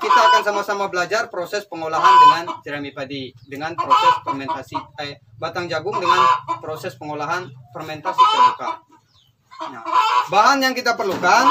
kita akan sama-sama belajar proses pengolahan dengan jerami padi, dengan proses fermentasi batang jagung dengan proses pengolahan fermentasi terbuka. Nah, bahan yang kita perlukan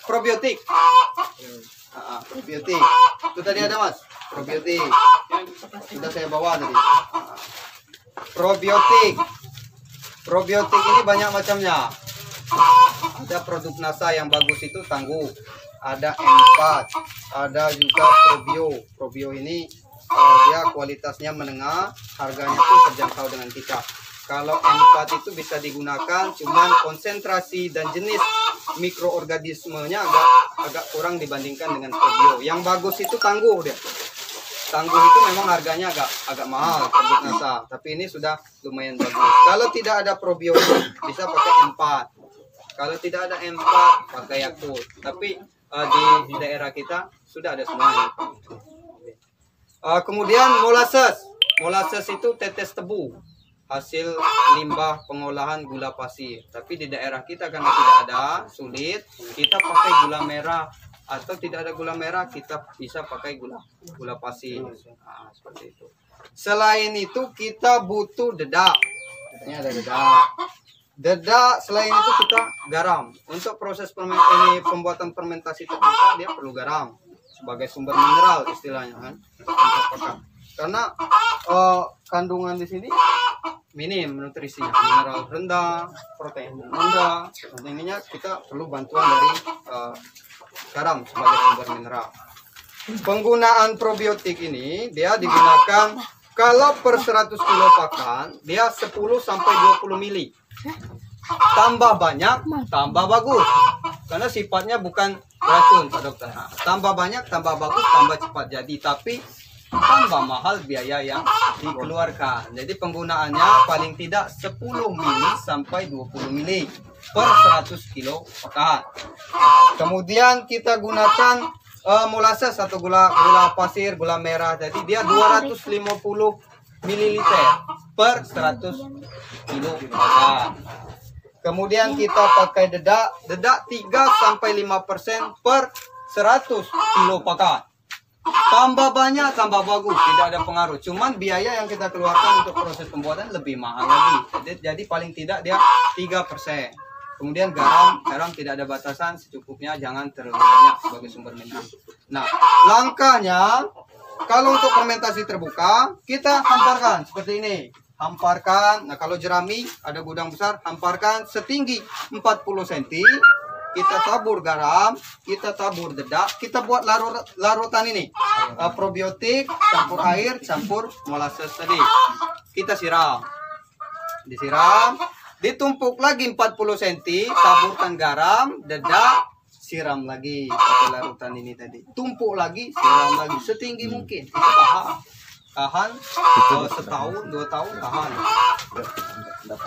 probiotik. Probiotik. Itu tadi ada Mas, probiotik. Sudah saya bawa tadi. Probiotik. Probiotik ini banyak macamnya. Ada produk NASA yang bagus itu Tangguh, ada M4, ada juga Probio. Probio ini dia kualitasnya menengah, harganya pun terjangkau dengan kita. Kalau M4 itu bisa digunakan, cuman konsentrasi dan jenis mikroorganismenya agak kurang dibandingkan dengan Probio. Yang bagus itu Tangguh dia. Tangguh itu memang harganya agak mahal produk NASA, tapi ini sudah lumayan bagus. Kalau tidak ada Probio bisa pakai M4. Kalau tidak ada M4 pakai Yakult. Tapi di daerah kita sudah ada semuanya. Kemudian molasses. Molasses itu tetes tebu, hasil limbah pengolahan gula pasir. Tapi di daerah kita karena tidak ada, sulit, kita pakai gula merah. Atau tidak ada gula merah, kita bisa pakai gula pasir. Nah, seperti itu. Selain itu kita butuh dedak. Ini ada dedak. Dedak, selain itu kita garam. Untuk proses pembuatan fermentasi terbuka dia perlu garam sebagai sumber mineral istilahnya kan. Karena kandungan di sini minim nutrisinya, mineral rendah, protein rendah. Intinya kita perlu bantuan dari garam sebagai sumber mineral. Penggunaan probiotik ini dia digunakan kalau per 100 kilo pakan dia 10 sampai 20 mili. Tambah banyak, tambah bagus. Karena sifatnya bukan racun, Pak Dokter. Nah, tambah banyak, tambah bagus, tambah cepat jadi. Tapi tambah mahal biaya yang dikeluarkan. Jadi penggunaannya paling tidak 10 mili sampai 20 mili per 100 kilo pakan. Kemudian kita gunakan molasses atau gula pasir, gula merah. Jadi dia 250 ml per 100 kilo pakan. Kemudian kita pakai dedak 3-5% per 100 kilo pakan. Tambah banyak, tambah bagus, tidak ada pengaruh. Cuman biaya yang kita keluarkan untuk proses pembuatan lebih mahal lagi. Jadi paling tidak dia 3%. Kemudian garam tidak ada batasan, secukupnya, jangan terlalu banyak sebagai sumber mineral. Nah, langkahnya kalau untuk fermentasi terbuka, kita hamparkan seperti ini. Hamparkan, nah kalau jerami ada gudang besar, hamparkan setinggi 40 cm. Kita tabur garam, kita tabur dedak, kita buat larutan ini. Probiotik, campur air, campur molasses tadi. Kita siram. Disiram, ditumpuk lagi 40 cm, taburkan garam, dedak, siram lagi pakai larutan ini tadi. Tumpuk lagi, siram lagi setinggi mungkin. Itu tahan setahun, 2 tahun tahan. 40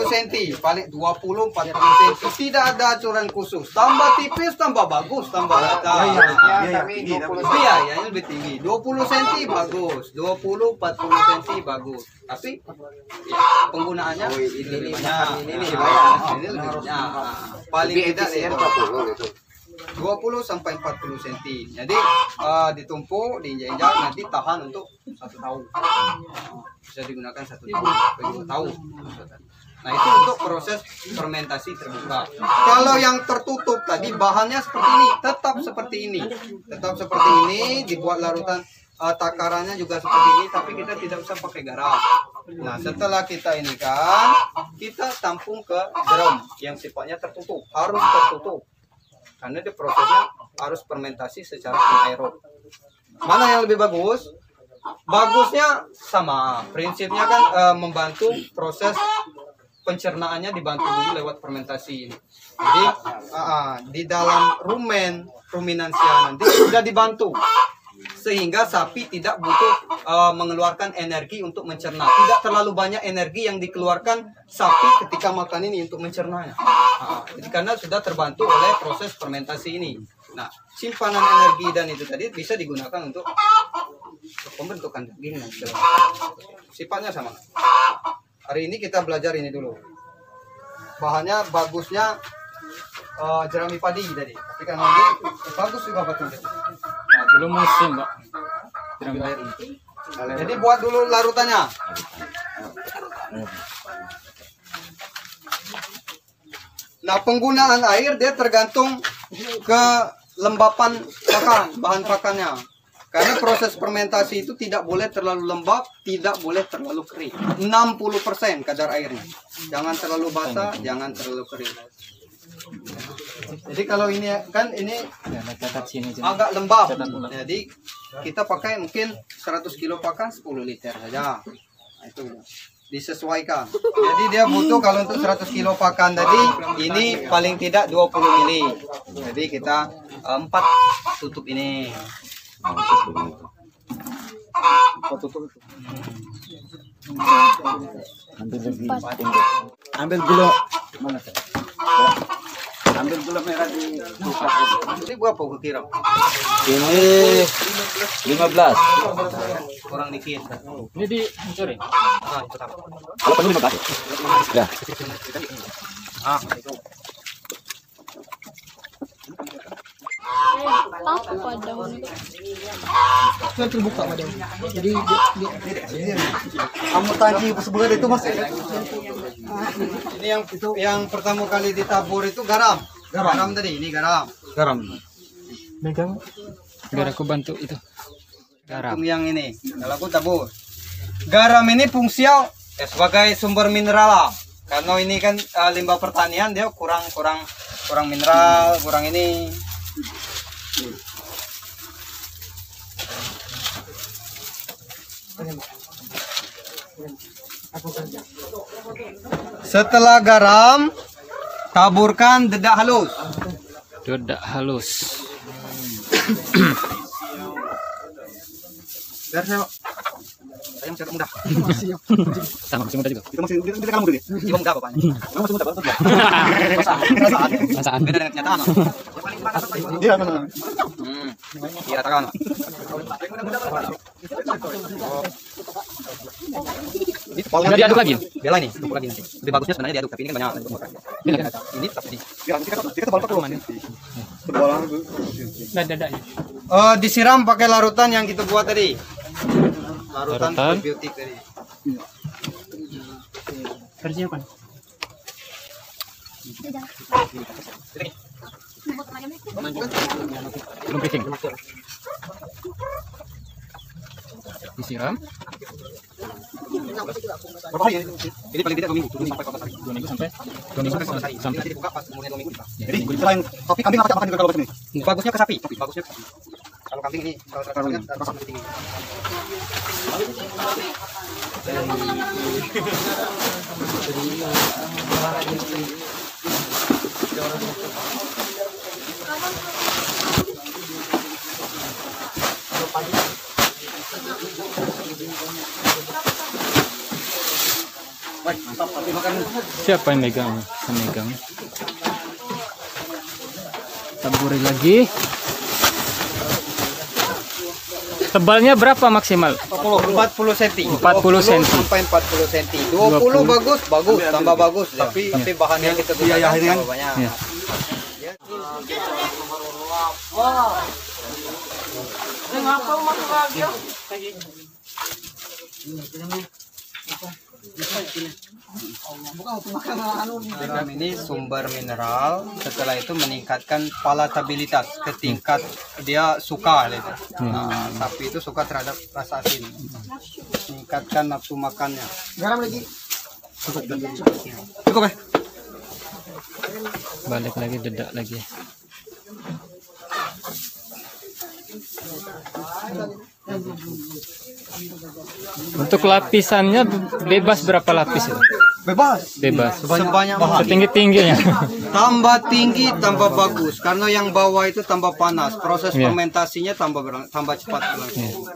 cm, paling 20-40 cm. Tidak ada aturan khusus. Tambah tipis, tambah bagus, tambah rata. Biayanya lebih tinggi. 20 cm bagus, 20-40 cm bagus. Tapi ya, penggunaannya ini lebih banyak. Paling tidak 20 sampai 40 cm. Jadi ditumpuk, diinjak-injak, nanti tahan untuk 1 tahun. Bisa digunakan 1 tahun sampai 2 tahun. Nah, itu untuk proses fermentasi terbuka. Kalau yang tertutup tadi bahannya seperti ini, tetap seperti ini. Tetap seperti ini, dibuat larutan takarannya juga seperti ini, tapi kita tidak usah pakai garam. Nah, setelah kita ini kan, kita tampung ke drum yang sifatnya tertutup, harus tertutup. Karena dia prosesnya harus fermentasi secara anaerob. Mana yang lebih bagus? Bagusnya sama. Prinsipnya kan membantu proses pencernaannya, dibantu dulu lewat fermentasi ini. Jadi di dalam ruminansia nanti sudah dibantu. Sehingga sapi tidak butuh mengeluarkan energi untuk mencerna. Tidak terlalu banyak energi yang dikeluarkan sapi ketika makan ini untuk mencernanya. Jadi karena sudah terbantu oleh proses fermentasi ini. Nah, simpanan energi dan itu tadi bisa digunakan untuk pembentukan daging dan segala macam. Sifatnya sama. Hari ini kita belajar ini dulu. Bahannya bagusnya jerami padi tadi. Tapi kan ini bagus juga betul. Nah, belum musim, Pak. Jadi buat dulu larutannya. Nah, penggunaan air dia tergantung ke lembapan pakan, bahan pakannya. Karena proses fermentasi itu tidak boleh terlalu lembab, tidak boleh terlalu kering. 60% kadar airnya. Jangan terlalu basah, jangan terlalu kering. Jadi kalau ini kan ini agak lembab. Jadi kita pakai mungkin 100 kilo pakan 10 liter saja. Nah, itu disesuaikan. Jadi dia butuh kalau untuk 100 kilo pakan tadi ini paling tidak 20 mili. Jadi kita 4 tutup ini. Ambil gula mana sih? Ambil gula merah di kulkas. Jadi gua apa kira? Ini 15. Kurang dikit. Ini dihancurin. Ah, itu tak. Kalau penuh 15. Ya. Ah, itu. Kan terbuka badan. Jadi Kamu tadi sebenarnya itu Mas. Ini yang pertama kali ditabur itu garam. Garam tadi, ini garam. Garam. Megang. Biar aku bantu itu. Garam. Yang ini, kalau aku tabur. Garam ini fungsinya sebagai sumber mineral lah. Karena ini kan limbah pertanian dia kurang mineral, kurang ini. Setelah garam, taburkan dedak halus. Dedak halus. Biar saya masih mudah. Sama masih muda juga. Kita masih kita kalah muda nih. Dia mudah bapaknya. Kamu masih muda banget. Perasaan. Beda dengan kenyataan. Iya benar. Iya katakan. Udah diaduk lagi. Bela ini, tumpuk lagi nanti. Lebih bagusnya sebenarnya diaduk, tapi ini kan banyak. Ini tetap di. Ya, kita balik ke rumah nih. Berbolang itu. Dadanya. Disiram pakai larutan yang kita buat tadi. Larutan probiotik tadi. Persiapan. Belum picking. Disiram. Berapa hari ini? Ini paling tidak 2 minggu, 2 sampai 14 hari. 2 minggu sampai Sampai nanti dibuka pas umurnya 2 minggu dibuka. Jadi selain kopi kambing apa makan juga kalau ini? Bagusnya ke sapi, bagusnya ke sapi. Kalau kambing ini kalau terlalu rasa lebih tinggi. Siapa yang megang? Yang megang. Taburi lagi. Tebalnya berapa maksimal? 40 cm. 40 cm. Sampai 40 cm. 20 bagus, tambah bagus. Tapi bahannya kita gunakan tambah banyak. Ya. Garam ini sumber mineral, setelah itu meningkatkan palatabilitas ke tingkat dia suka gitu. Nah, sapi itu suka terhadap rasa asin. Meningkatkan nafsu makannya. garam lagi. Cukup ya? Balik lagi, dedak lagi. Untuk lapisannya bebas berapa lapis itu? Bebas. Bebas. Sebanyak Setinggi-tingginya. tambah tinggi tambah bagus karena yang bawah itu tambah panas, proses Iya. fermentasinya tambah cepat berlangsung.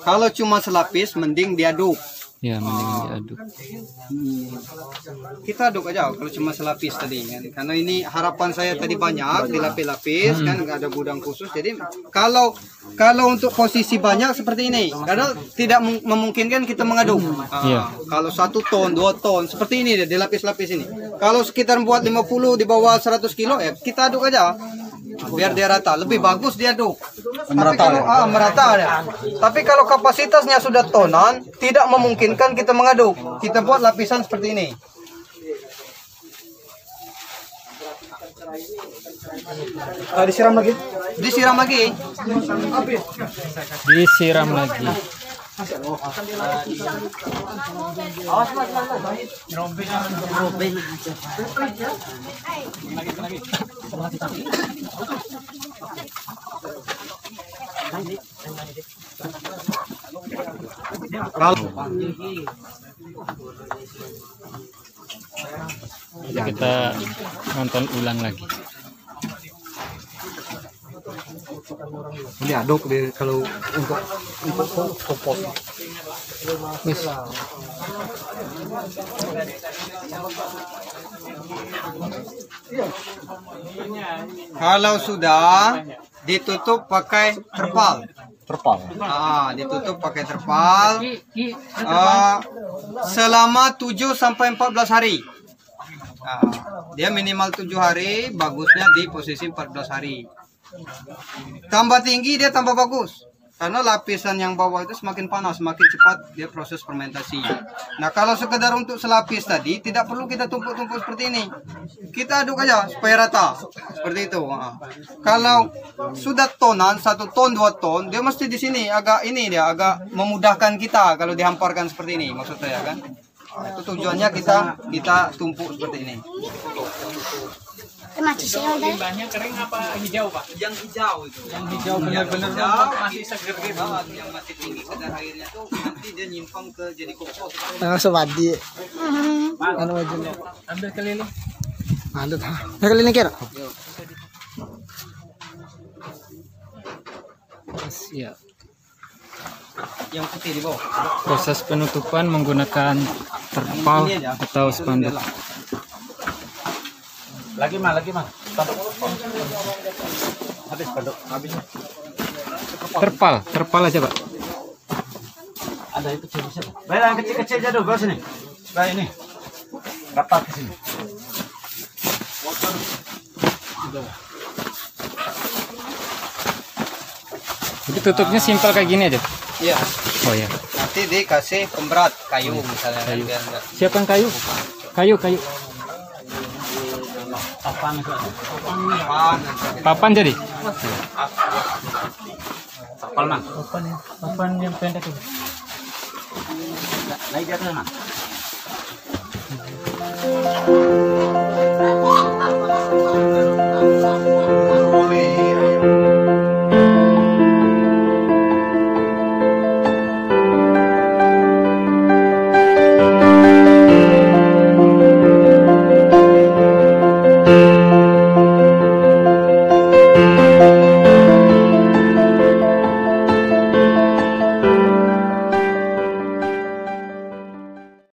Kalau cuma selapis mending diaduk Ya, mending diaduk. Kita aduk aja kalau cuma selapis tadi kan. Karena ini harapan saya tadi banyak dilapis-lapis kan, nggak ada gudang khusus. Jadi kalau untuk posisi banyak seperti ini, karena tidak memungkinkan kita mengaduk. Iya. Kalau 1 ton, 2 ton seperti ini deh, dilapis-lapis ini. Kalau sekitar buat 50 di bawah 100 kilo ya kita aduk aja. Biar dia rata, lebih bagus diaduk. Merata, merata ya. Tapi kalau kapasitasnya sudah tonan, tidak memungkinkan kita mengaduk. Kita buat lapisan seperti ini. Disiram lagi. Disiram lagi. Disiram lagi. Jadi kita nonton ulang lagi. Ini aduk deh kalau untuk kompos. Wis. Kalau sudah ditutup pakai terpal. Terpal. Ditutup pakai terpal. Selama 7 sampai 14 hari. Dia minimal 7 hari, bagusnya di posisi 14 hari. Tambah tinggi dia tambah bagus. Karena lapisan yang bawah itu semakin panas, semakin cepat dia proses fermentasi. Nah, kalau sekedar untuk selapis tadi, tidak perlu kita tumpuk-tumpuk seperti ini. Kita aduk aja supaya rata. Seperti itu. Kalau sudah tonan, 1 ton, 2 ton, dia mesti di sini agak agak memudahkan kita kalau dihamparkan seperti ini, maksud saya kan. Itu tujuannya kita tumpuk seperti ini. Limbahnya kering apa hijau, Pak? Yang hijau itu. Yang hijau benar-benar masih seger gitu. Yang masih tinggi kadar airnya tuh nanti dia nyimpang ke jadi kompos. Sewadi. Ano aja lo? Ambil keliling. Andut ha. Kalian kira. Siap. Yang putih di bawah. Proses penutupan menggunakan terpal atau spanduk. Lagi mah. Habis padok, habis. Terpal aja, Pak. Ada yang kecil-kecil. Baik, yang kecil-kecil aja dulu, sini. Baik ini. Rapat ke sini. Jadi tutupnya simpel kayak gini aja. Iya. Oh ya. Nanti dikasih pemberat kayu misalnya. Kayu. Biar enggak Siapkan kayu. Kayu. Papan itu ada. Papan jadi. Tapal mang. Papan yang pendek itu. Naik di atas mang.